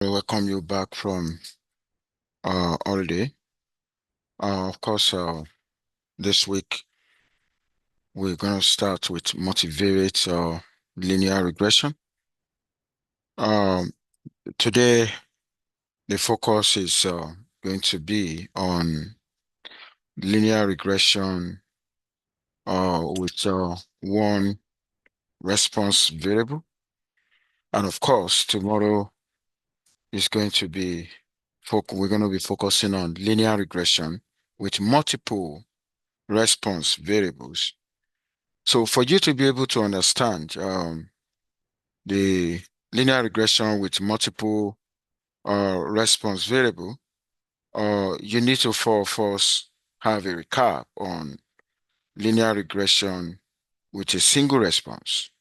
Welcome you back from holiday. Of course, this week we're going to start with multivariate linear regression. Um, Today the focus is going to be on linear regression with one response variable, and of course tomorrow is going to be we're going to be focusing on linear regression with multiple response variables. So for you to be able to understand the linear regression with multiple response variable, you need to first have a recap on linear regression with a single response.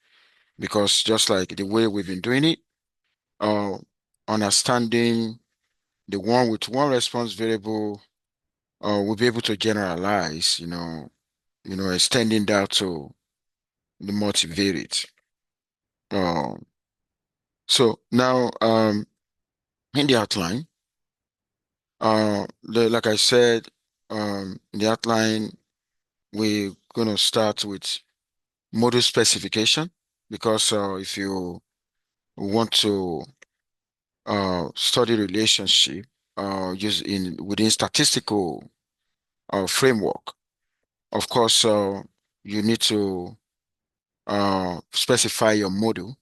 Because just like the way we've been doing it, uh, understanding the one with one response variable, we'll be able to generalize, extending that to the multivariate. Um, so now, in the outline, like I said, in the outline, we're going to start with model specification because if you want to study relationship within statistical framework, of course, you need to specify your model.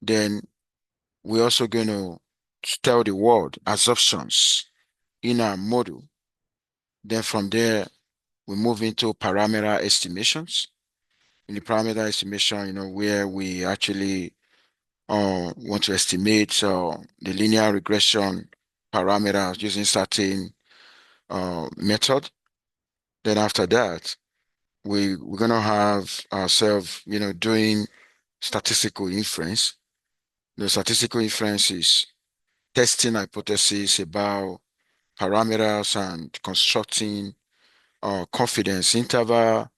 Then we're also going to tell the word assumptions in our model. Then from there, we move into parameter estimations. In the parameter estimation, where we actually want to estimate the linear regression parameters using certain method. Then after that, we're gonna have ourselves, doing statistical inference. The statistical inference is testing hypotheses about parameters and constructing confidence interval.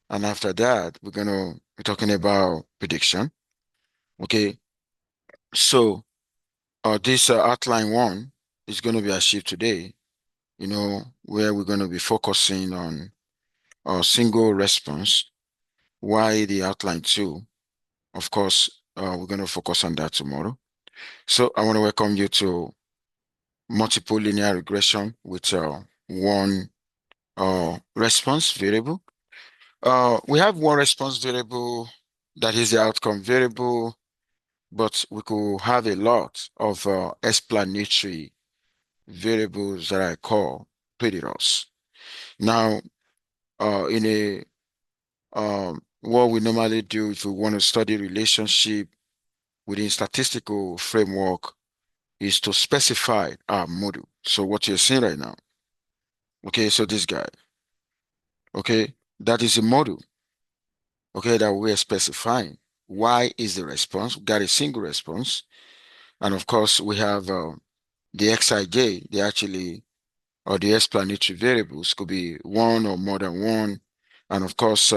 And after that, we're gonna be talking about prediction. Okay, so this outline one is going to be achieved today, where we're going to be focusing on a single response. Why the outline two? Of course, we're going to focus on that tomorrow. So I want to welcome you to multiple linear regression with one response variable. We have one response variable that is the outcome variable, but we could have a lot of explanatory variables that I call predictors. Now, in a what we normally do if we want to study relationship within statistical framework is to specify our model. So what you're seeing right now, okay, so this guy, okay, that is a model, okay, that we're specifying. Y is the response. We got a single response. And of course, we have the Xij, they actually, or the explanatory variables could be one or more than one. And of course,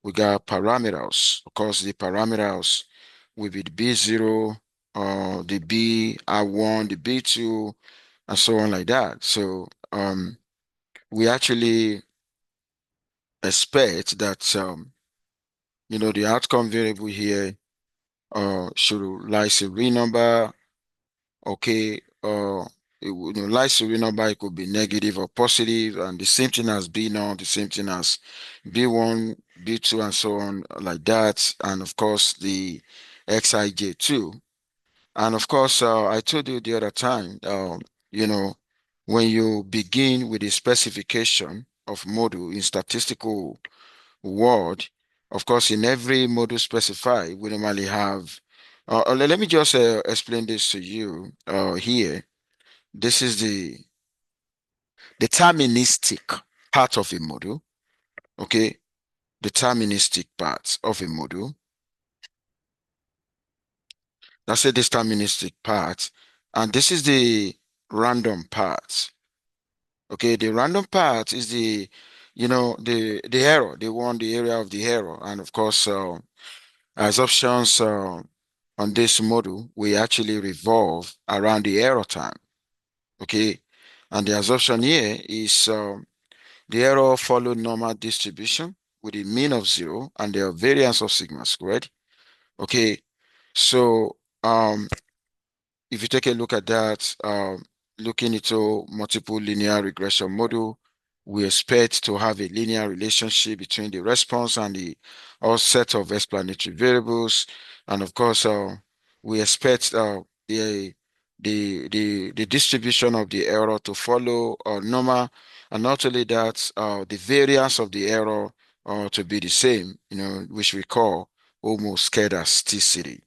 we got parameters. Of course, the parameters will be the B0, the B1, the B2, and so on like that. So we actually expect that, the outcome variable here should lies a real number. Okay, lies a real number, it could be negative or positive, and the same thing as B0, the same thing as B1, B2, and so on like that. And of course, the Xij too. And of course, I told you the other time, when you begin with the specification of model in statistical world, of course, in every model specified, we normally have, let me just explain this to you here. This is the deterministic part of a model, okay? Deterministic part of a model. That's a deterministic part. And this is the random part. Okay, the random part is the error, the area of the error. And of course, as options, on this model, we actually revolve around the error time. Okay. And the assumption here is the error follow normal distribution with a mean of 0 and the variance of sigma squared. Okay. So if you take a look at that, looking into multiple linear regression model, we expect to have a linear relationship between the response and the all set of explanatory variables. And of course, we expect the distribution of the error to follow normal, and not only that, the variance of the error to be the same, which we call homoscedasticity.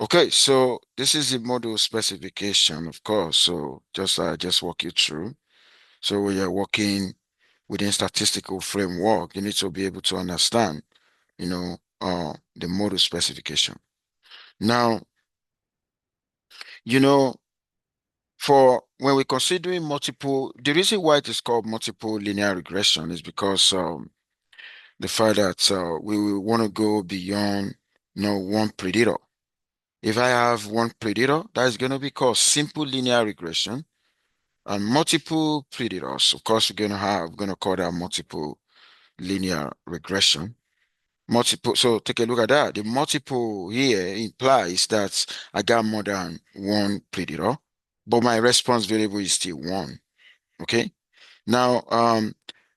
Okay, so this is the model specification, of course. So just walk you through. So when you're working within statistical framework, you need to be able to understand, the model specification. Now, you know, for when we're considering multiple, the reason why it is called multiple linear regression is because the fact that we want to go beyond, one predictor. If I have one predictor, that is going to be called simple linear regression. And multiple predators, of course, we're going to call that multiple linear regression. Multiple, so take a look at that. The multiple here implies that I got more than one predator, but my response variable is still one. Okay. Now,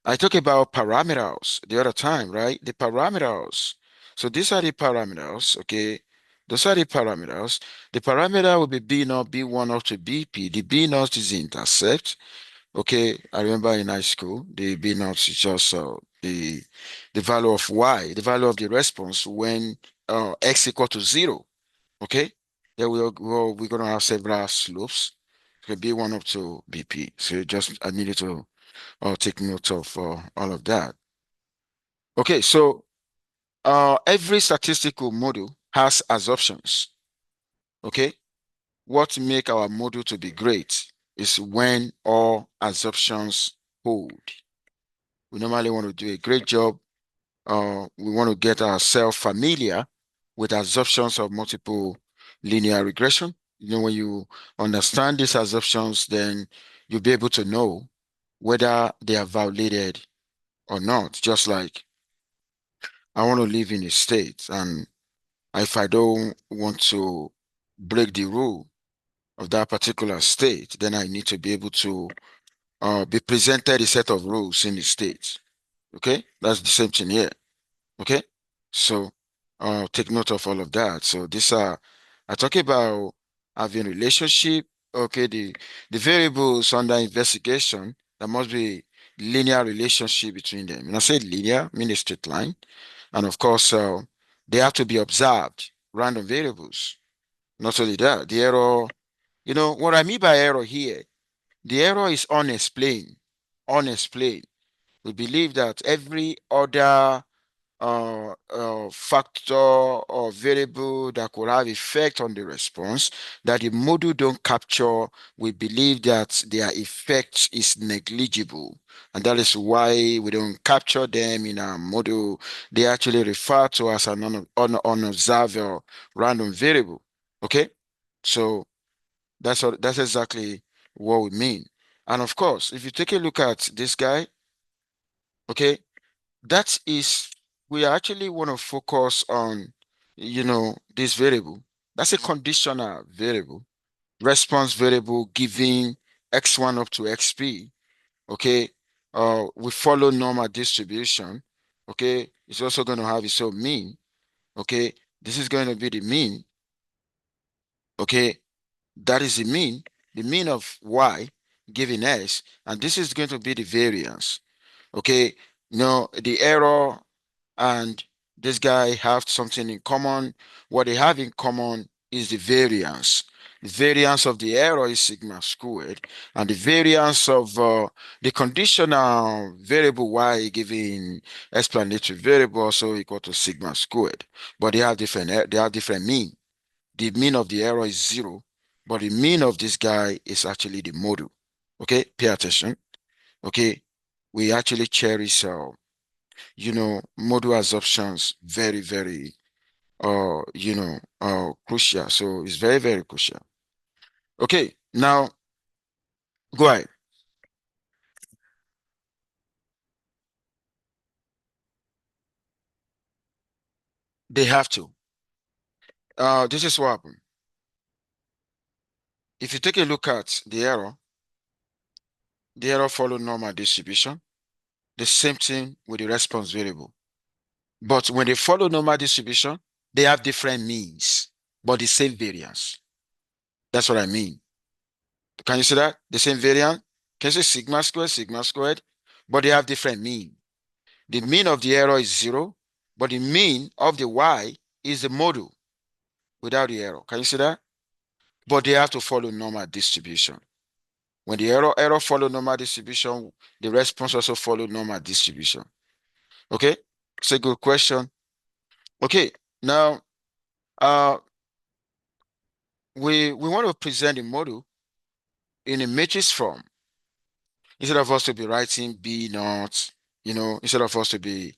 I talked about parameters the other time, right? The parameters. So these are the parameters, okay? Those are the parameters. The parameter will be B naught, B1 up to BP. The B naught is the intercept. Okay, I remember in high school, the B naught is just the value of Y, the value of the response when X equal to 0. Okay, then we're gonna have several slopes. Okay, B1 up to BP. So I needed to take note of all of that. Okay, so every statistical model has assumptions. Okay, what make our model to be great is when all assumptions hold. We normally want to do a great job. We want to get ourselves familiar with assumptions of multiple linear regression. When you understand these assumptions, then you'll be able to know whether they are violated or not. Just like I want to live in a state, and if I don't want to break the rule of that particular state, then I need to be able to be presented a set of rules in the state. Okay, that's the same thing here. Okay, so take note of all of that. So these are I talk about having relationship. Okay, the variables under investigation, there must be linear relationship between them. When I say linear, I mean a straight line, and of course they have to be observed. Random variables. Not only that, the error. What I mean by error here, the error is unexplained. Unexplained. We believe that every other factor or variable that could have effect on the response that the model don't capture, we believe that their effect is negligible. And that is why we don't capture them in our model. They actually refer to as an unobserved or random variable. Okay? So that's exactly what we mean. And of course, if you take a look at this guy, okay, that is, we actually want to focus on, this variable. That's a conditional variable, response variable giving x1 up to xp. Okay, we follow normal distribution. Okay, it's also going to have its own mean. Okay, this is going to be the mean. Okay, that is the mean of y given s, and this is going to be the variance. Okay, the error and this guy have something in common. What they have in common is the variance. The variance of the error is sigma squared, and the variance of the conditional variable y given explanatory variable also equal to sigma squared. But they have different mean. The mean of the error is 0, but the mean of this guy is actually the model. Okay, pay attention. Okay, we actually cherish module assumptions very, very crucial. So it's very, very crucial. Okay, now go ahead. They have to. This is what happened. If you take a look at the error follow normal distribution. The same thing with the response variable. But when they follow normal distribution, they have different means, but the same variance. That's what I mean. Can you see that? The same variance? Can you say sigma squared, but they have different mean. The mean of the error is 0, but the mean of the y is the module without the error. Can you see that? But they have to follow normal distribution. When the error follow normal distribution, the response also follow normal distribution. Okay? It's a good question. Okay, now uh we want to present the model in a matrix form instead of us to be writing B naught, instead of us to be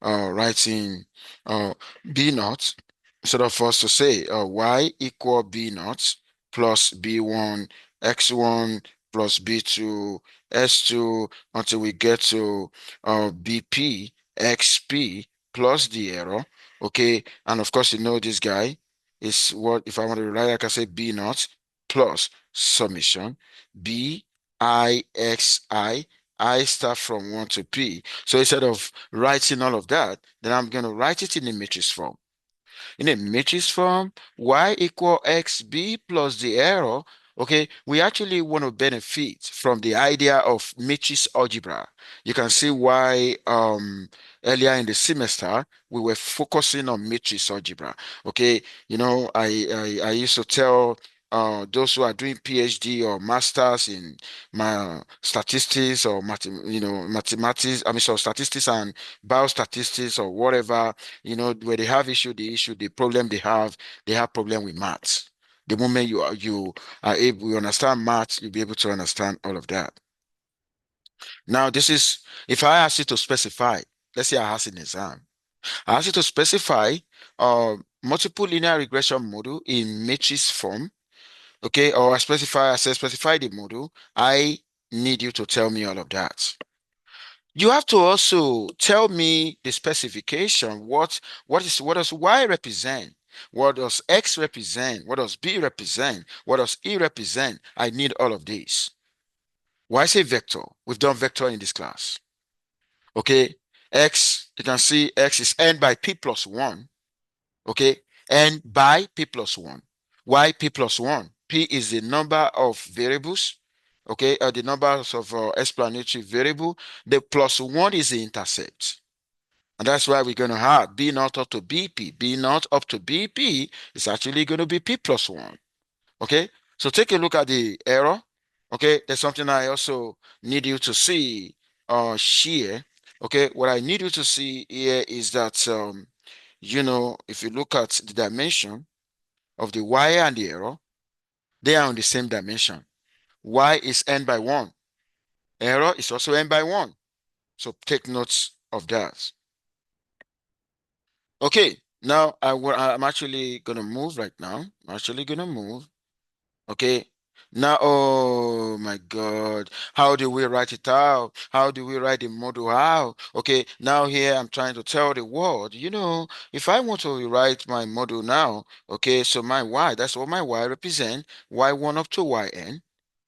writing uh, B naught, instead of us to say y equal B naught plus B1, X1 plus B2, S2 until we get to BP, XP plus the error. Okay, and of course, this guy is what, if I want to write, I can say B naught plus summation B I start from 1 to P. So instead of writing all of that, then I'm going to write it in a matrix form. In a matrix form, y equal xb plus the error. Okay, we actually want to benefit from the idea of matrix algebra. You can see why earlier in the semester we were focusing on matrix algebra. Okay, I used to tell those who are doing PhD or masters in my statistics or mathematics, I mean, so statistics and biostatistics or whatever, where they have the problem they have problem with maths. The moment you are able, you understand maths, you'll be able to understand all of that. Now, this is, if I ask you to specify, let's say I ask an exam, I ask you to specify multiple linear regression model in matrix form, okay, or I say specify the model. I need you to tell me all of that. You have to also tell me the specification. What does Y represent? What does X represent? What does B represent? What does E represent? I need all of these. Why say vector? We've done vector in this class. Okay. X, you can see X is n by P plus 1. Okay. N by P plus 1. Why P plus 1? P is the number of variables. Okay. The numbers of explanatory variable. The plus 1 is the intercept. And that's why we're going to have B naught up to BP. B naught up to BP is actually going to be P plus 1. Okay. So take a look at the error. Okay. There's something I also need you to see here. Okay. What I need you to see here is that, if you look at the dimension of the Y and the error, they are on the same dimension. Y is n by 1. Error is also n by 1. So take notes of that. Okay, now I'm actually gonna move right now. I'm actually gonna move. Okay. Now, oh my God, how do we write it out? How do we write the model out? Okay, now here I'm trying to tell the world, if I want to write my model now, okay, so my Y, that's what my Y represent, Y1 up to Yn.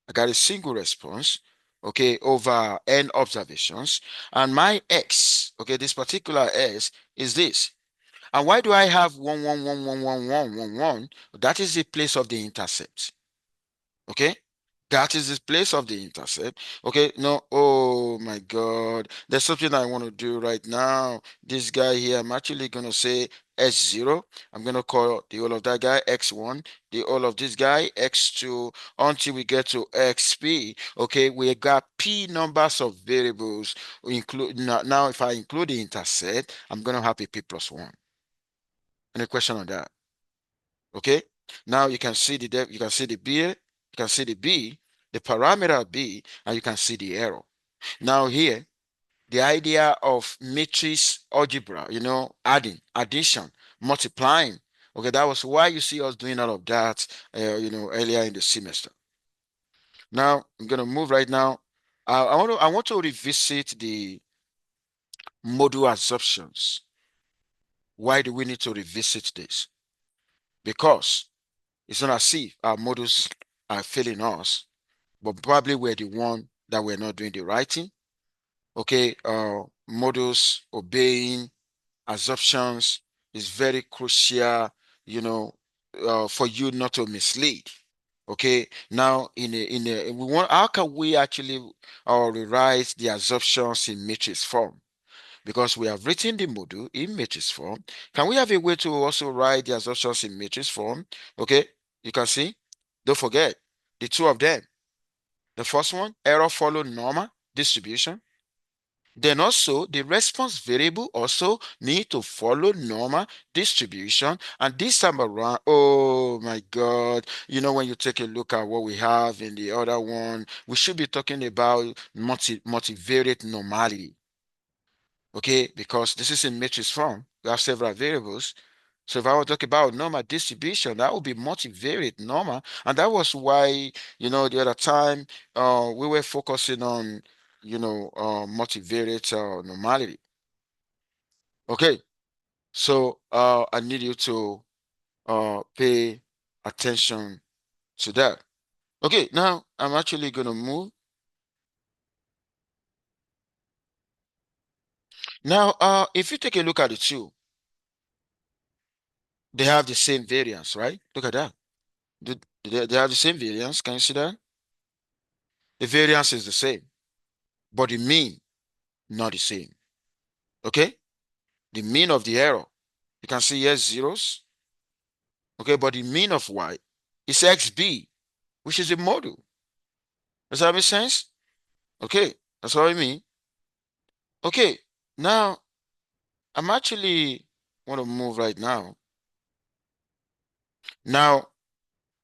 I got a single response, okay, over n observations. And my X, okay, this particular S is this. And why do I have 1, 1, 1, 1, 1, 1, 1, 1? That is the place of the intercept. Okay? That is the place of the intercept. Okay, no, oh my God. There's something I want to do right now. This guy here, I'm actually going to say S0. I'm going to call the whole of that guy X1, the whole of this guy X2, until we get to XP. Okay, we got P numbers of variables. Now, if I include the intercept, I'm going to have a P plus 1. Any question on that? Okay. Now you can see you can see the B, you can see the B, the parameter B, and you can see the error. Now here, the idea of matrix algebra, addition, multiplying. Okay, that was why you see us doing all of that, earlier in the semester. Now I'm gonna move right now. I want to revisit the module assumptions. Why do we need to revisit this? Because it's not as if our modules are failing us, but probably we're the one that we're not doing the writing. Okay, modules obeying assumptions is very crucial, for you not to mislead. Okay, now we want, how can we actually rewrite the assumptions in matrix form? Because we have written the module in matrix form. Can we have a way to also write the assumptions in matrix form? Okay, you can see. Don't forget the two of them. The first one, error follow normal distribution. Then also the response variable also need to follow normal distribution. And this time around, oh my God, when you take a look at what we have in the other one, we should be talking about multivariate normality. Okay, because this is in matrix form. We have several variables. So if I were to talk about normal distribution, that would be multivariate normal. And that was why, the other time we were focusing on, multivariate normality. Okay, so I need you to pay attention to that. Okay, now I'm actually going to move. Now, if you take a look at the two, they have the same variance, right? Look at that. They have the same variance. Can you see that? The variance is the same, but the mean not the same. Okay? The mean of the error, you can see here zeros. Okay, but the mean of y is xb, which is a module. Does that make sense? Okay, that's what I mean. Okay, now I'm actually want to move right now. Now,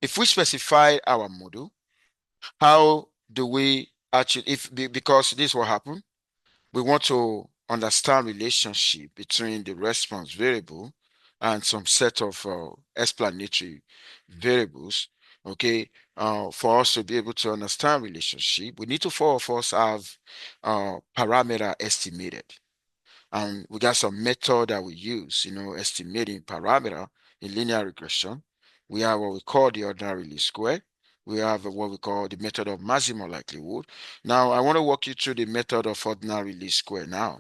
if we specify our module, how do we actually, because this will happen, we want to understand relationship between the response variable and some set of explanatory variables. Okay, for us to be able to understand relationship, we need to, four of us, have parameter estimated. And we got some method that we use, estimating parameter in linear regression. We have what we call the ordinary least square. We have what we call the method of maximal likelihood. Now, I want to walk you through the method of ordinary least square now.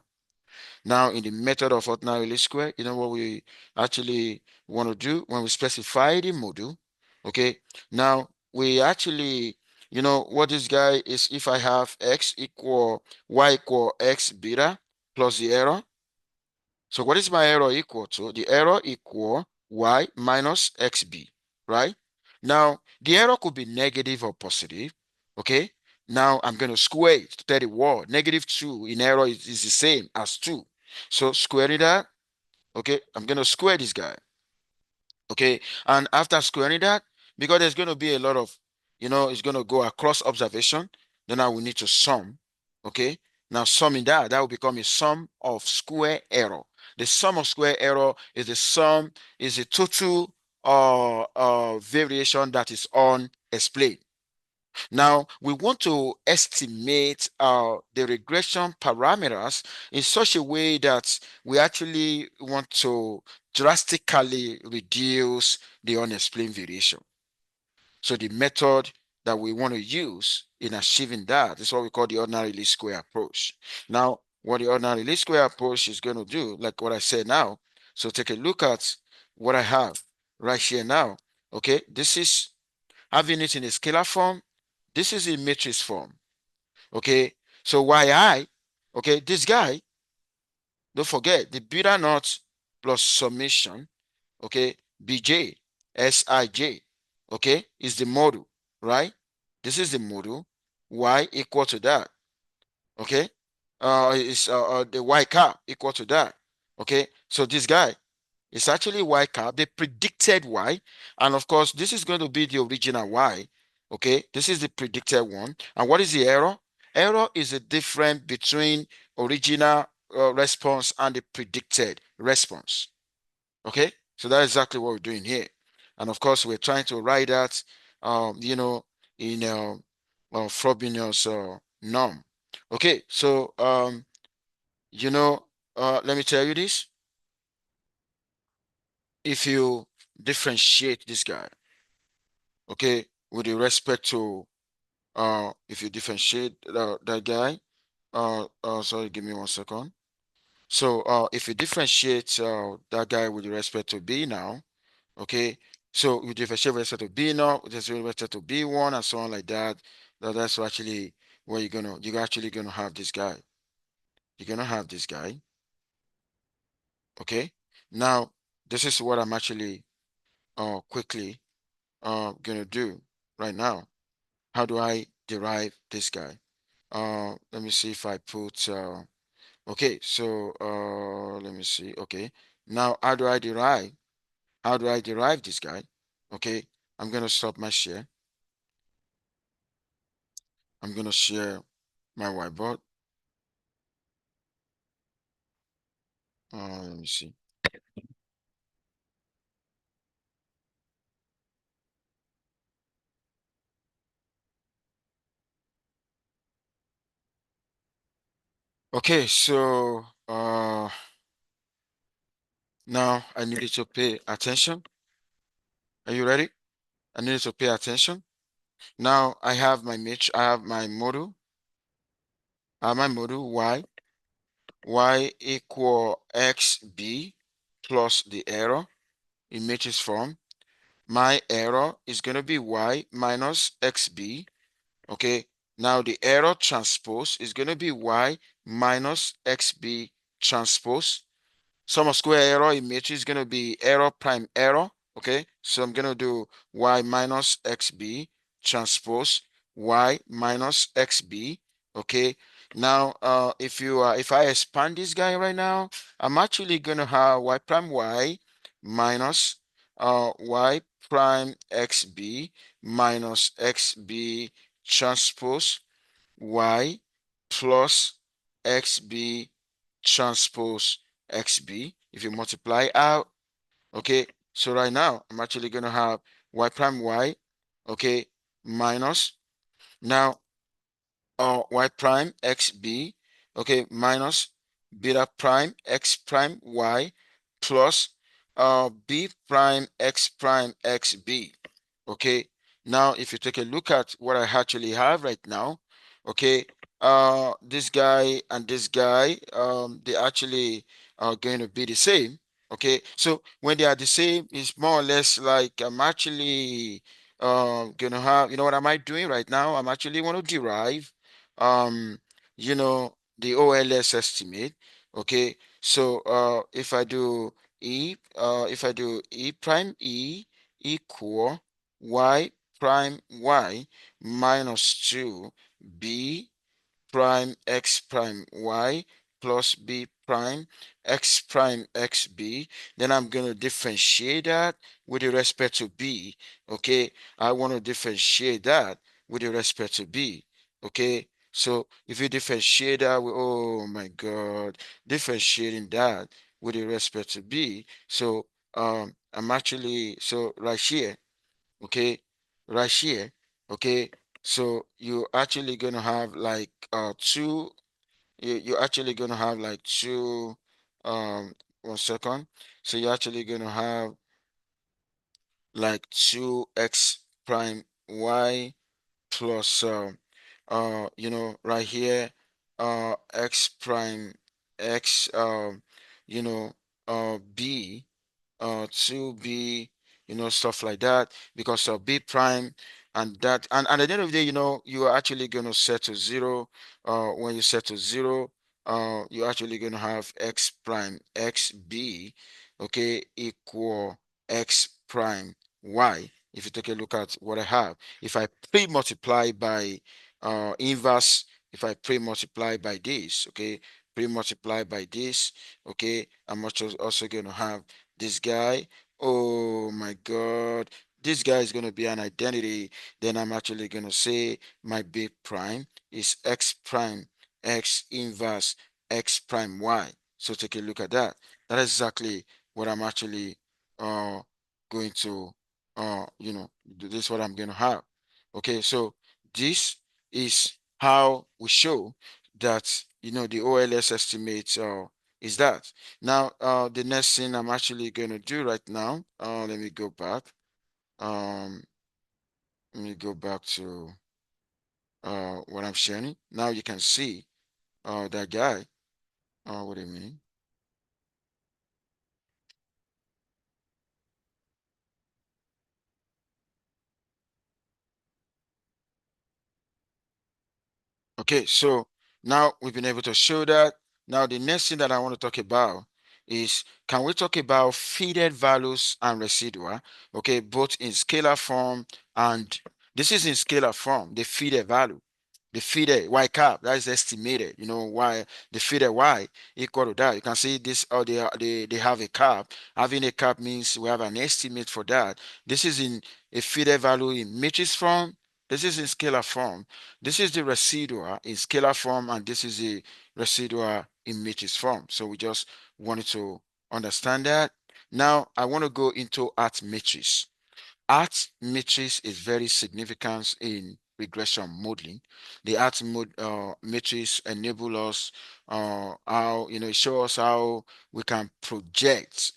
Now, in the method of ordinary least square, you know what we actually want to do when we specify the module. Okay, now we actually, what this guy is, if I have x equal y equal x beta plus the error. So what is my error equal to? The error equal y minus xb, right? Now, the error could be negative or positive, okay? Now, I'm going to square it to tell the world. Negative 2 in error is the same as 2. So, squaring that, okay? I'm going to square this guy, okay? And after squaring that, because there's going to be a lot of, it's going to go across observation, then I will need to sum, okay? Now summing that will become a sum of square error. The sum of square error is the total variation that is unexplained. Now we want to estimate the regression parameters in such a way that we actually want to drastically reduce the unexplained variation. So the method that we want to use in achieving that is what we call the ordinary least square approach. Now, what the ordinary least square approach is going to do, like what I said now, so take a look at what I have right here now. Okay, this is having it in a scalar form. This is in matrix form. Okay, so yi, okay, this guy, don't forget the beta naught plus summation, okay, bj sij, okay, is the module, right? This is the module. Y equal to that, okay? Is the y cap equal to that, okay? So this guy is actually y cap, the predicted y, and of course this is going to be the original y, okay? This is the predicted one. And what is the error? Error is the difference between original response and the predicted response, okay? So that's exactly what we're doing here. And of course, we're trying to write that, in Frobenius norm. Okay, so, let me tell you this. If you differentiate this guy, okay, with respect to, if you differentiate that guy, sorry, give me 1 second. So, if you differentiate that guy with respect to B now, okay, so you differentiate with respect to B now, with respect to B1 and so on like that. That's actually where you're actually gonna have this guy. You're gonna have this guy, okay? Now, this is what I'm actually quickly gonna do right now. How do I derive this guy? Let me see if I put okay, so let me see. Okay. Now how do I derive this guy? Okay, I'm gonna stop my share. I'm gonna share my whiteboard. Let me see. Okay, so now I need you to pay attention. Are you ready? I need you to pay attention. Now I have my model. I have my model y equal xb plus the error in matrix form. My error is going to be y minus xb. Okay, now the error transpose is going to be y minus xb transpose. Sum of square error in matrix is going to be error prime error. Okay, so I'm going to do y minus xb transpose y minus xb. Okay, now if I expand this guy right now, I'm actually going to have y prime y minus y prime xb minus xb transpose y plus xb transpose xb. If you multiply out, okay, so right now I'm actually going to have y prime y, okay, minus now y prime xb, okay, minus beta prime x prime y plus b prime xb. Okay, now if you take a look at what I actually have right now, okay, this guy and this guy, they actually are going to be the same. Okay, so when they are the same, it's more or less like I'm actually gonna have, what am I doing right now? I'm actually want to derive um the OLS estimate. Okay, so if I do E prime E equal y prime y minus 2 b prime x prime y plus b prime xb, then I'm going to differentiate that with respect to b. Okay, I want to differentiate that with respect to b. Okay, so if you differentiate that with, oh my god, differentiating that with respect to b, so I'm actually, so right here, okay, right here, okay, so you're actually gonna have like two, you're actually gonna have like two, um 1 second, so you're actually gonna have like 2x prime y plus right here x prime x b to be, stuff like that, because of b prime, and that, and at the end of the day, you are actually going to set to zero. When you set to zero, you're actually going to have x prime xb, okay, equal x prime y. If you take a look at what I have, if I pre-multiply by inverse, if I pre-multiply by this, okay, pre-multiply by this, okay, I'm also going to have this guy. Oh my god, this guy is going to be an identity. Then I'm actually going to say my b prime is x prime x inverse x prime y. So take a look at that. That is exactly what I'm actually uh going to this is what I'm going to have. Okay, so this is how we show that the OLS estimate is that. Now the next thing I'm actually going to do right now, let me go back. um Let me go back to what I'm sharing. Now you can see that guy. Wait a minute. Okay, so now we've been able to show that. Now the next thing that I want to talk about is, can we talk about fitted values and residual? Okay, both in scalar form, and this is in scalar form, the fitted value. The fitted y cap, that is estimated, y, the fitted y equal to that. You can see this, or they have a cap. Having a cap means we have an estimate for that. This is in a fitted value in matrix form. This is in scalar form. This is the residual in scalar form, and this is the residual in matrix form. So we just wanted to understand that. Now I want to go into art matrix. Art matrix is very significant in regression modeling. The matrix enable us how, it shows us how we can project,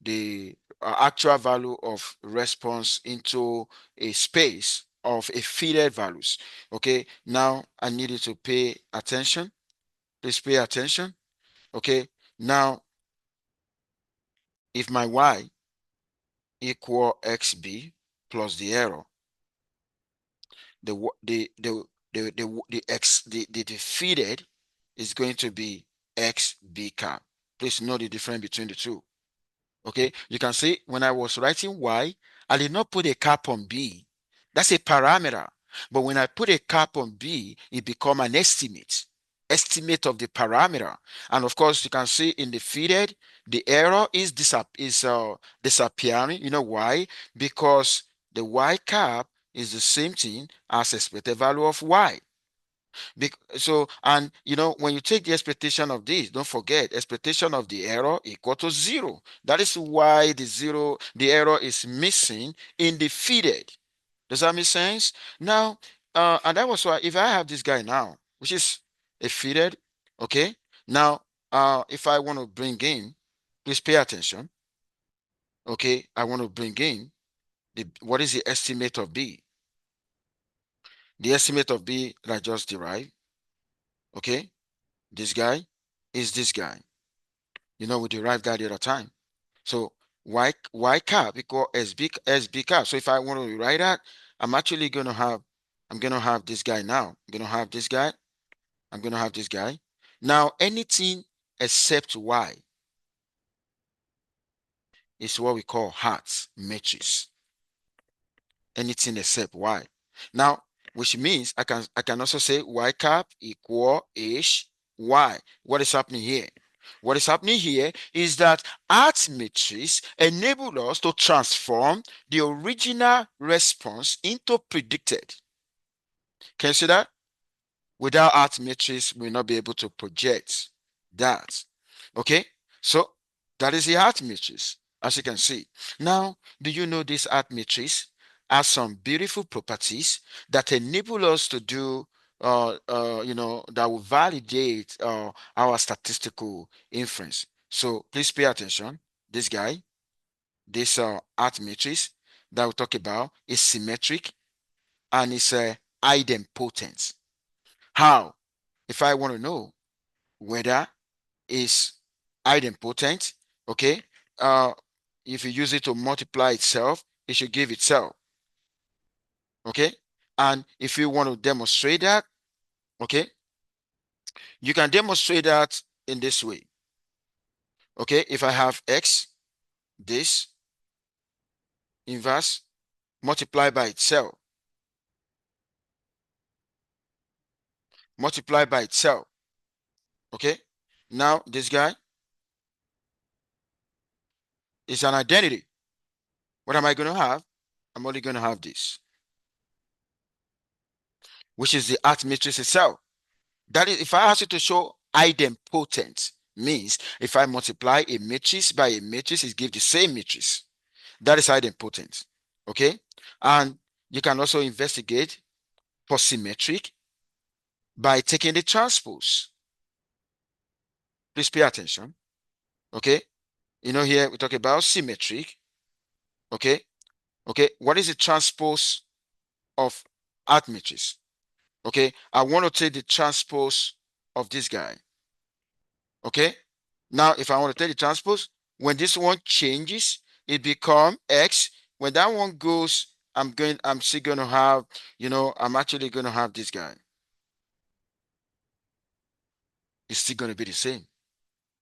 the actual value of response into a space of a fitted values. Okay, now I need you to pay attention. Please pay attention. Okay, now if my y equal xb plus the error, the fitted is going to be xb cap. Please know the difference between the two. Okay, you can see when I was writing y, I did not put a cap on b. That's a parameter. But when I put a cap on b, it become an estimate of the parameter. And of course, you can see in the fitted, the error is disappearing. You know why? Because the y cap is the same thing as expected value of y. So, and when you take the expectation of this, don't forget, expectation of the error equal to 0. That is why the error is missing in the fitted. Does that make sense? Now, and that was why if I have this guy now, which is a fitted, okay? Now, if I want to bring in, please pay attention. Okay, I want to bring in what is the estimate of B? The estimate of B that I just derived, okay? This guy is this guy. We derived that the other time. So y cap equal SB cap. So if I want to rewrite that, I'm gonna have this guy now. I'm gonna have this guy. I'm gonna have this guy. Now anything except y is what we call Hart's matrix. Anything except y. Now, which means I can also say y cap equal h y. What is happening here? What is happening here is that art matrix enable us to transform the original response into predicted. Can you see that? Without art matrix, we'll not be able to project that. Okay, so that is the art matrix, as you can see. Now, do you know this art matrix has some beautiful properties that enable us to do that will validate our statistical inference. So please pay attention. This guy, this art matrix that we talk about is symmetric and it's idempotent. How? If I want to know whether it's idempotent, okay, uh, if you use it to multiply itself, it should give itself, okay? And if you want to demonstrate that, okay, you can demonstrate that in this way, okay? If I have x, this inverse, multiply by itself, multiply by itself, okay? Now this guy is an identity. What am I going to have? I'm only going to have this, which is the art matrix itself. That is, if I ask you to show idempotent, means if I multiply a matrix by a matrix, it gives the same matrix. That is idempotent. Okay? And you can also investigate for symmetric by taking the transpose. Please pay attention. Okay? Here we talk about symmetric. Okay? Okay? What is the transpose of art matrix? Okay? I want to take the transpose of this guy. Okay? Now, if I want to take the transpose, when this one changes, it become X. When that one goes, I'm still going to have, I'm actually going to have this guy. It's still going to be the same.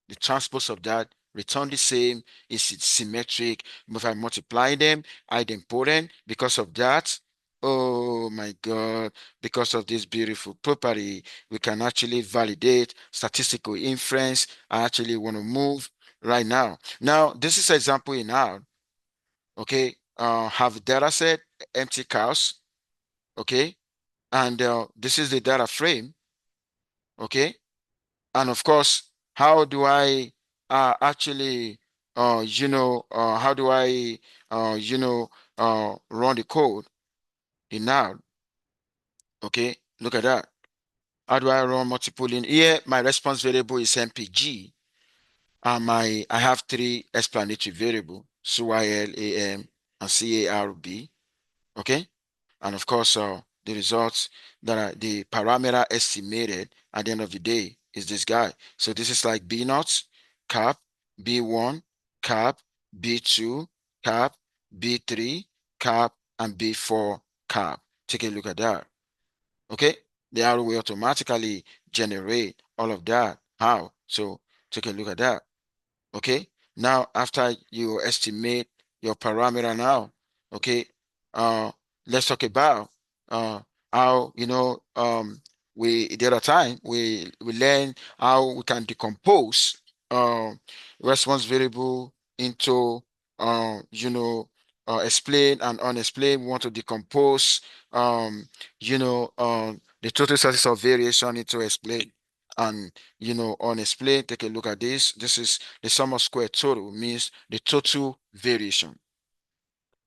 The transpose of that return the same. It's symmetric. If I multiply them, idempotent. Because of that, oh my God, because of this beautiful property, we can actually validate statistical inference. I actually want to move right now. Now, this is an example in R. Okay, have data set, empty cows. Okay, and this is the data frame. Okay, and of course, how do I actually, how do I, run the code in now? Okay, look at that. How do I run multiple in here? My response variable is MPG, and I have three explanatory variable, CYL, AM, and CARB. Okay, and of course, the results that are the parameter estimated at the end of the day is this guy. So this is like B naught, cap, B1, cap, B2, cap, B3, cap, and B4 cap. Take a look at that. Okay? The arrow will automatically generate all of that. How? So take a look at that. Okay, now after you estimate your parameter now, okay, let's talk about how we the other time we learn how we can decompose response variable into explain and unexplained. We want to decompose the total sources of variation into explain and unexplained. Take a look at this. This is the sum of square total, means the total variation.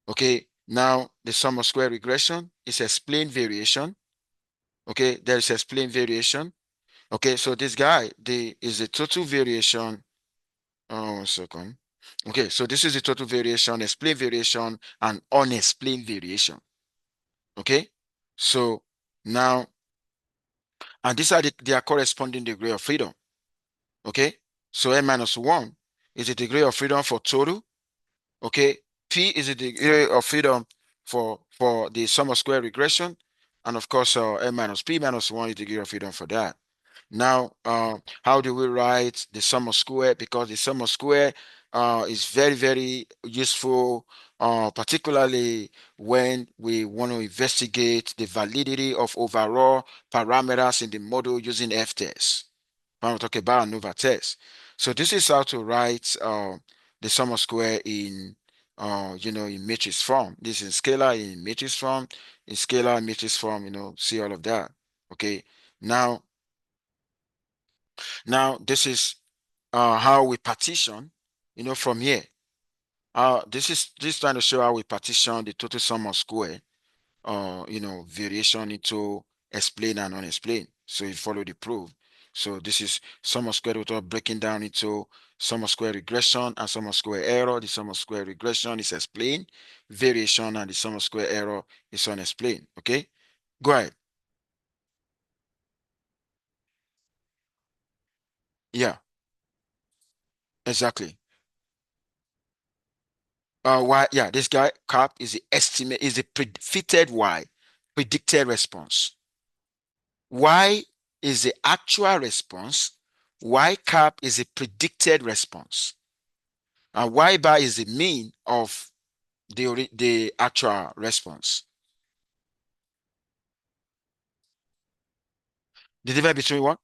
Okay, now the sum of square regression is explained variation. Okay, there is explained variation. Okay, so this guy is the total variation. Oh, 1 second. Okay, so this is the total variation, explained variation, and unexplained variation. Okay, so now, and these are their corresponding degree of freedom. Okay, so n minus 1 is the degree of freedom for total. Okay, P is the degree of freedom for the sum of square regression, and of course n minus P minus 1 is the degree of freedom for that. Now, how do we write the sum of square? Because the sum of square is very, very useful, particularly when we want to investigate the validity of overall parameters in the model using F-test. When we talk about ANOVA test. So this is how to write the sum of square in in matrix form. This is scalar in matrix form, in scalar matrix form, see all of that. Okay. Now this is how we partition, from here. This is trying to show how we partition the total sum of square, variation into explain and unexplained. So you follow the proof. So this is sum of square root of breaking down into sum of square regression and sum of square error. The sum of square regression is explained, variation, and the sum of square error is unexplained. Okay, go ahead. Yeah, exactly. Why? Yeah, this guy cap is the estimate, is the fitted Y, predicted response. Y is the actual response. Y cap is the predicted response. And Y bar is the mean of the actual response. The difference between what?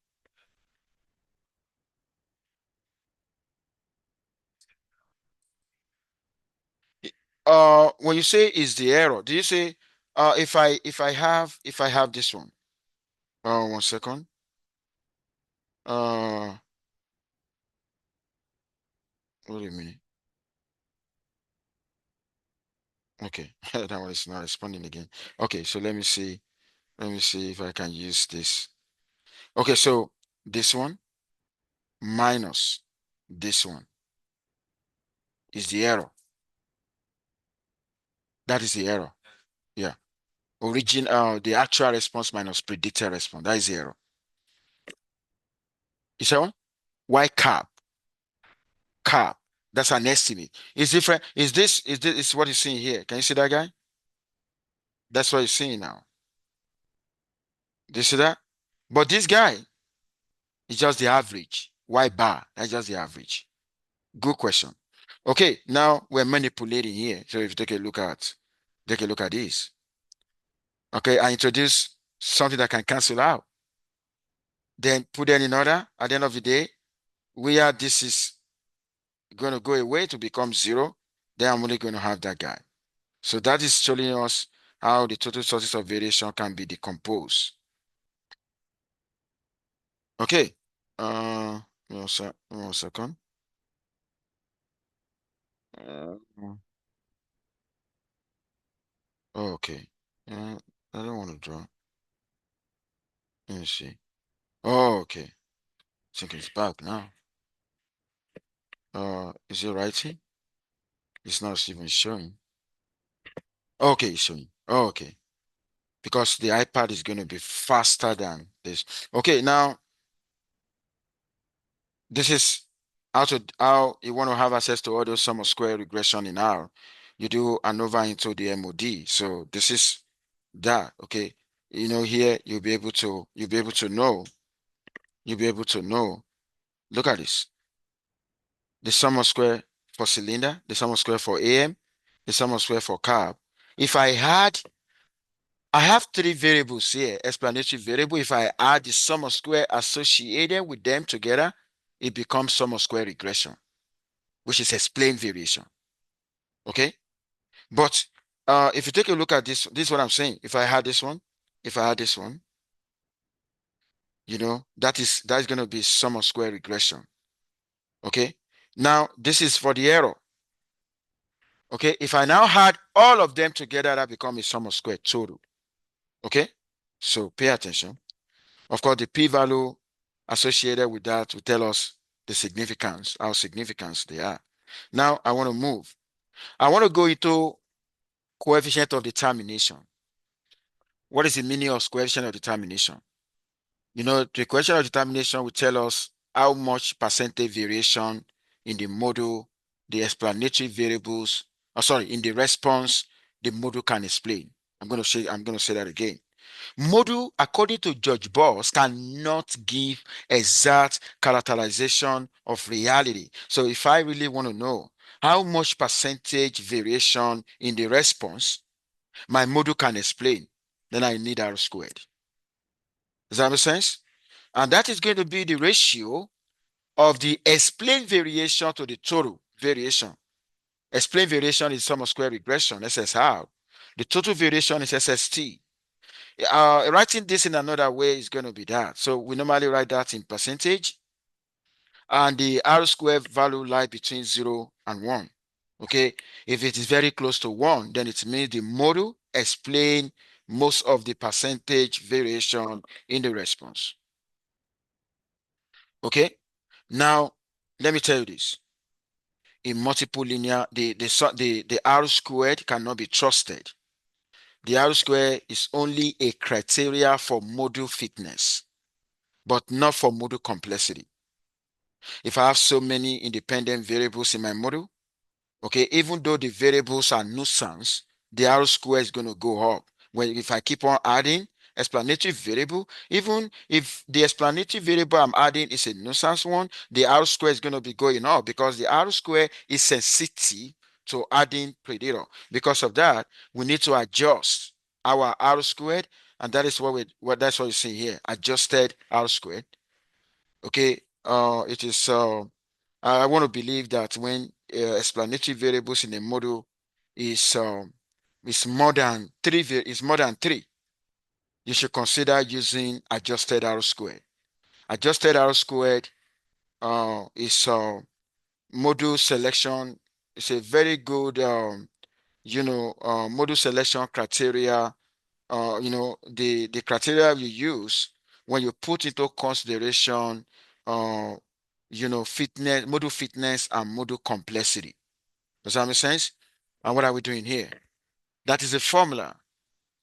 When you say is the error, do you say if I have this one? 1 second. Uh What do you mean? Okay, that one is not responding again. Okay, so let me see. Let me see if I can use this. Okay, so this one minus this one is the error. That is the error. Yeah. The actual response minus predicted response. That is the error. You say what? Why cap? Cap. That's an estimate. It's different. Is what you're seeing here? Can you see that guy? That's what you're seeing now. Do you see that? But this guy is just the average. Why bar? That's just the average. Good question. Okay, now we're manipulating here. So if you take a look at this. Okay, I introduce something that can cancel out. Then put them in order. At the end of the day, where this is going to go away to become zero, then I'm only going to have that guy. So that is showing us how the total sources of variation can be decomposed. Okay. One second. Uh, okay. I don't want to draw. Let me see. Oh, okay. I think it's back now. Is it writing? It's not even showing. Okay, it's showing. Oh, okay. Because the iPad is going to be faster than this. Okay, now this is how you want to have access to all those sum of square regression in R. You do ANOVA into the MOD. So this is that. Okay. Here you'll be able to know. Look at this. The sum of square for cylinder, the sum of square for AM, the sum of square for carb. If I have three variables here, explanatory variable. If I add the sum of square associated with them together, it becomes sum of square regression, which is explained variation. Okay? But if you take a look at this is what I'm saying. If I had this one, if I had this one, that is going to be sum of square regression. Okay? Now, this is for the error. Okay? If I now had all of them together, that becomes a sum of square total. Okay? So pay attention. Of course, the p-value associated with that will tell us the significance, how significant they are. Now, I want to move. I want to go into coefficient of determination. What is the meaning of coefficient of determination? The coefficient of determination will tell us how much percentage variation in the model, the explanatory variables, in the response, the model can explain. I'm going to say that again. Model, according to George Boss, cannot give exact characterization of reality. So if I really want to know how much percentage variation in the response my model can explain, then I need R squared. Does that make sense? And that is going to be the ratio of the explained variation to the total variation. Explained variation is sum of square regression, SSR. The total variation is SST. Writing this in another way is going to be that. So we normally write that in percentage, and the R squared value lie between 0 and 1. Okay, if it is very close to 1, then it means the model explain most of the percentage variation in the response. Okay, now let me tell you this. In multiple linear, the R squared cannot be trusted. The R squared is only a criteria for model fitness, but not for model complexity. If I have so many independent variables in my model, okay, even though the variables are nuisance, the R square is going to go up. If I keep on adding explanatory variable, even if the explanatory variable I'm adding is a nuisance one, the R square is going to be going up because the R square is sensitive to adding predictor. Because of that, we need to adjust our R squared, and that is that's what you see here, adjusted R squared. Okay, it is I want to believe that when explanatory variables in a model is more than three, you should consider using adjusted R squared. Adjusted R squared is module selection. It's a very good, module selection criteria. The criteria you use when you put into consideration, uh, fitness, module fitness and module complexity. Does that make sense? And what are we doing here? That is a formula.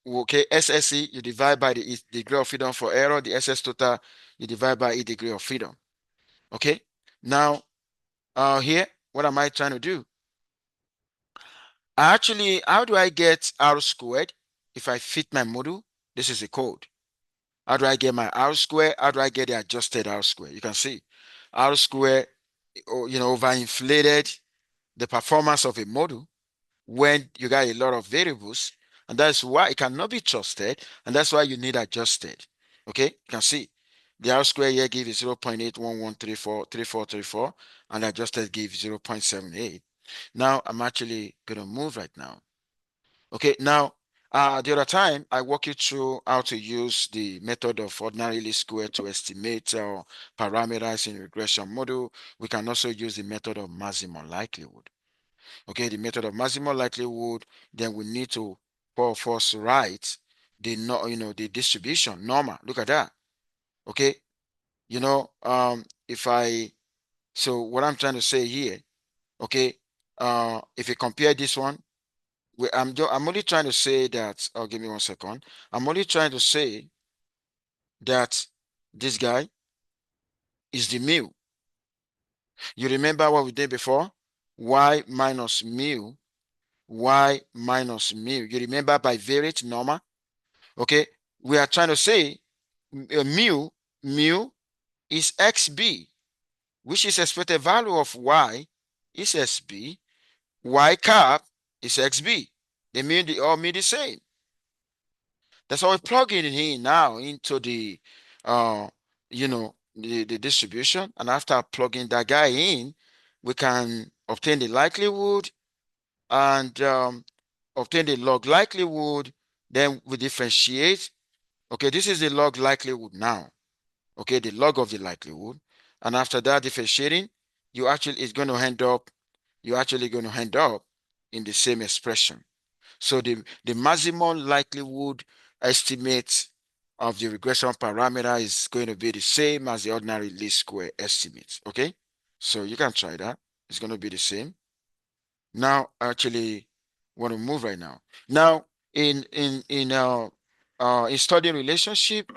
Okay, SSE, you divide by the degree of freedom for error. The SS total, you divide by a degree of freedom. Okay, now here, what am I trying to do? How do I get R squared if I fit my module? This is the code. How do I get my R squared? How do I get the adjusted R squared? You can see R squared, overinflated the performance of a module when you got a lot of variables, and that's why it cannot be trusted, and that's why you need adjusted. Okay, you can see the R square here gives 0.81343434, and adjusted gives 0.78. Now I'm actually gonna move right now. Okay, now the other time I walk you through how to use the method of ordinary least square to estimate parameters in regression model. We can also use the method of maximum likelihood. Okay, the method of maximum likelihood, then we need to first write the the distribution normal. Look at that. Okay, if I so what I'm trying to say here, okay, if you compare this one, I'm only trying to say that. Oh, give me 1 second. I'm only trying to say that this guy is the mu. You remember what we did before? Y minus mu, y minus mu. You remember bivariate normal? Okay, we are trying to say mu is xb, which is expected value of y is sb, y cap is xb. They all mean the same. That's why we're plugging it in now into the the distribution, and after plugging that guy in, we can obtain the likelihood and obtain the log likelihood. Then we differentiate. Okay, this is the log likelihood now. Okay, the log of the likelihood. And after that differentiating, you're actually going to end up in the same expression. So the maximum likelihood estimate of the regression parameter is going to be the same as the ordinary least square estimate. Okay, so you can try that. It's going to be the same. Now, actually, want to move right now. Now, in studying relationship,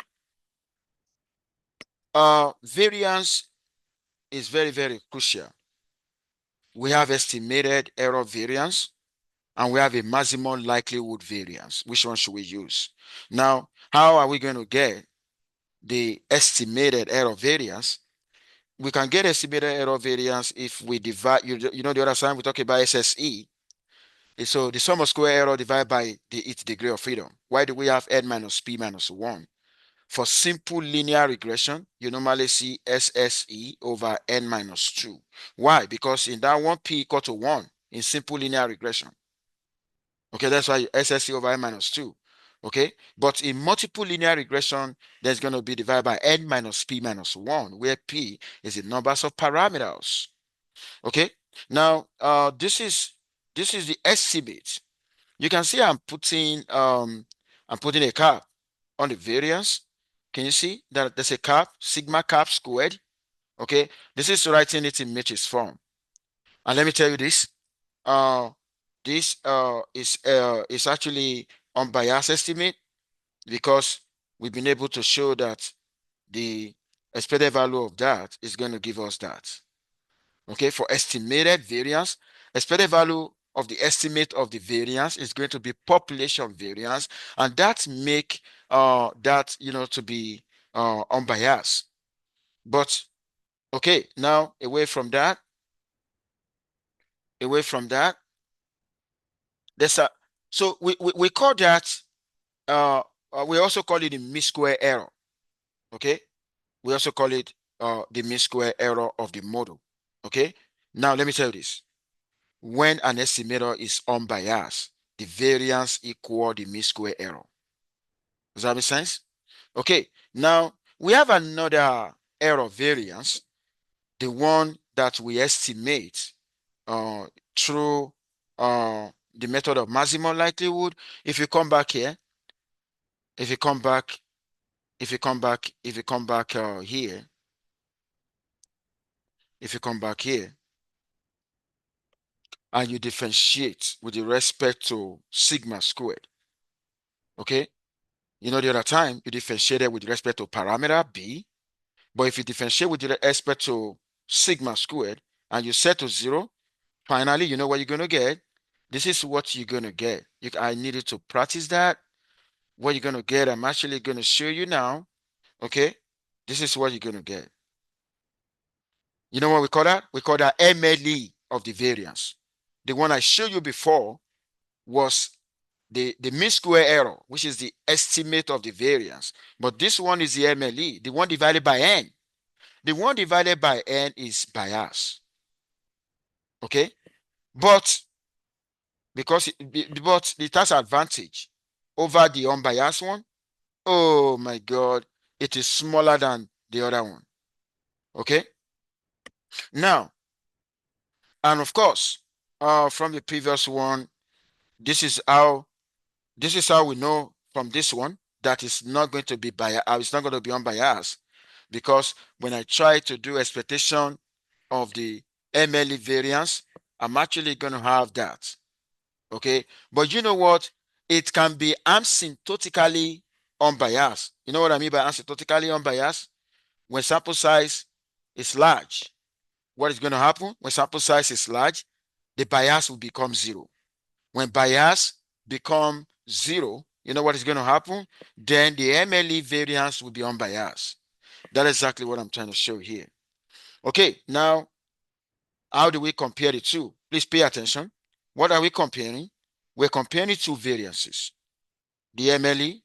variance is very, very crucial. We have estimated error variance and we have a maximum likelihood variance. Which one should we use? Now, how are we going to get the estimated error variance? We can get estimated error variance if we divide, the other time we talk about SSE. So the sum of square error divided by its degree of freedom. Why do we have n minus p minus 1? For simple linear regression, you normally see SSE over n minus 2. Why? Because in that one, p equal to 1 in simple linear regression. Okay, that's why SSE over n minus 2. Okay, but in multiple linear regression, there's going to be divided by n minus p minus 1, where p is the numbers of parameters. Okay, now this is the estimate. You can see I'm putting a cap on the variance. Can you see that there's a cap, sigma cap squared? Okay, this is writing it in matrix form. And let me tell you this. This is actually unbiased estimate because we've been able to show that the expected value of that is going to give us that. Okay, for estimated variance, expected value of the estimate of the variance is going to be population variance, and that make that to be unbiased. But okay, now away from that, there's a so we call that we also call it the mean square error. Okay, we also call it the mean square error of the model. Okay, now let me tell you this. When an estimator is unbiased, the variance equal the mean square error. Does that make sense? Okay, now we have another error variance, the one that we estimate through the method of maximum likelihood. If you come back here, if you come back, if you come back here, if you come back here, and you differentiate with respect to sigma squared, okay? You know, the other time you differentiated with respect to parameter B, but if you differentiate with respect to sigma squared and you set to 0, finally, you know what you're going to get? This is what you're going to get. I needed to practice that. What you're going to get, I'm actually going to show you now, okay? This is what you're going to get. You know what we call that? We call that MLE of the variance. The one I showed you before was the mean square error, which is the estimate of the variance. But this one is the MLE, the one divided by n. The one divided by n is bias. Okay? But but it has advantage over the unbiased one. Oh my God, it is smaller than the other one. Okay? Now, and of course, from the previous one, this is how we know from this one that it's not going to be biased. It's not going to be unbiased, because when I try to do expectation of the MLE variance, I'm actually going to have that. Okay, but you know what? It can be asymptotically unbiased. You know what I mean by asymptotically unbiased? When sample size is large, what is going to happen? When sample size is large, the bias will become 0. When bias become 0, you know what is going to happen? Then the MLE variance will be unbiased. That's exactly what I'm trying to show here. Okay, now, how do we compare the two? Please pay attention. What are we comparing? We're comparing two variances, the MLE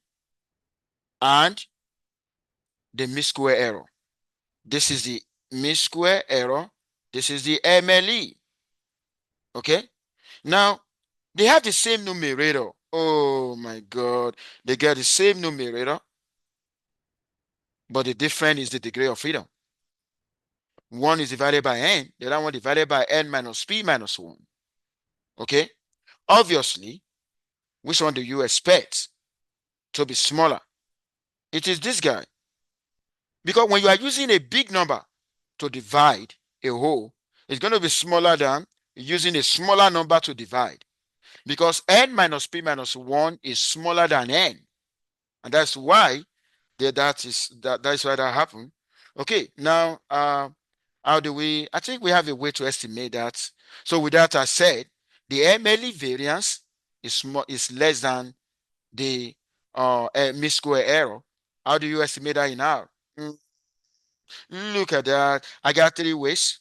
and the mean square error. This is the mean square error. This is the MLE. Okay? Now, they have the same numerator. Oh my God. They get the same numerator, but the difference is the degree of freedom. One is divided by n, the other one divided by n minus p minus 1. Okay? Obviously, which one do you expect to be smaller? It is this guy. Because when you are using a big number to divide a whole, it's going to be smaller than using a smaller number to divide. Because n minus p minus 1 is smaller than n. And that's why that is why that happened. Okay, now how do we, I think we have a way to estimate that. So with that I said, the MLE variance is less than the mean square error. How do you estimate that in R? Look at that. I got 3 ways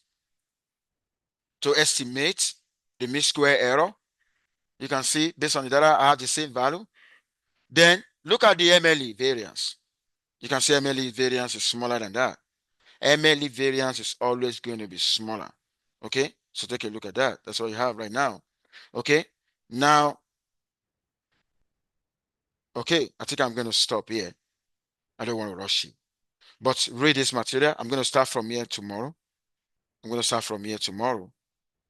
to estimate the mean square error. You can see based on the data, I have the same value. Then look at the MLE variance. You can see MLE variance is smaller than that. MLE variance is always going to be smaller. Okay, so take a look at that. That's what you have right now. Okay, now, okay, I think I'm going to stop here. I don't want to rush you, but read this material. I'm going to start from here tomorrow. I'm going to start from here tomorrow.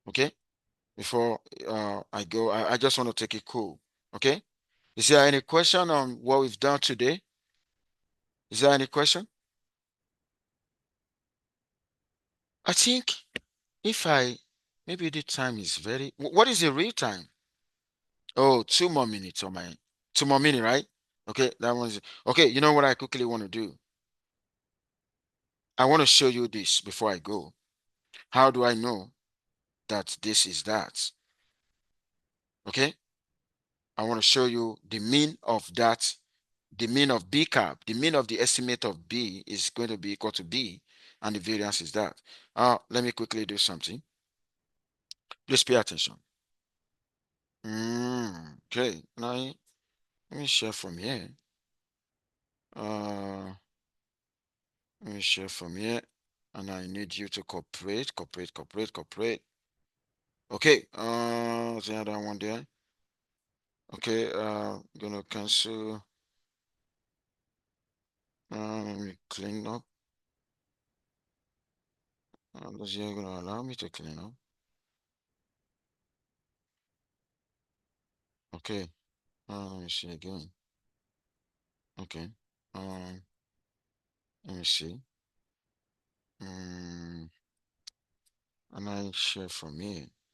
Okay, before I go, I just want to take it cool. Okay, is there any question on what we've done today? Is there any question? I think if maybe the time is very, what is the real time? Oh, 2 more minutes on my 2 more minutes, right? Okay, that one's okay. You know what I quickly want to do? I want to show you this before I go. How do I know that this is that? Okay, I want to show you the mean of that, the mean of B cap, the mean of the estimate of B is going to be equal to B, and the variance is that. Let me quickly do something. Just pay attention. Okay, now let me share from here. Uh, Let me share from here. And I need you to cooperate. Okay, the other one there. Okay, gonna cancel. Let me clean up. Unless you're gonna allow me to clean up. Okay. Let me see again. Okay. Um, Let me see. Mm, and I share from here.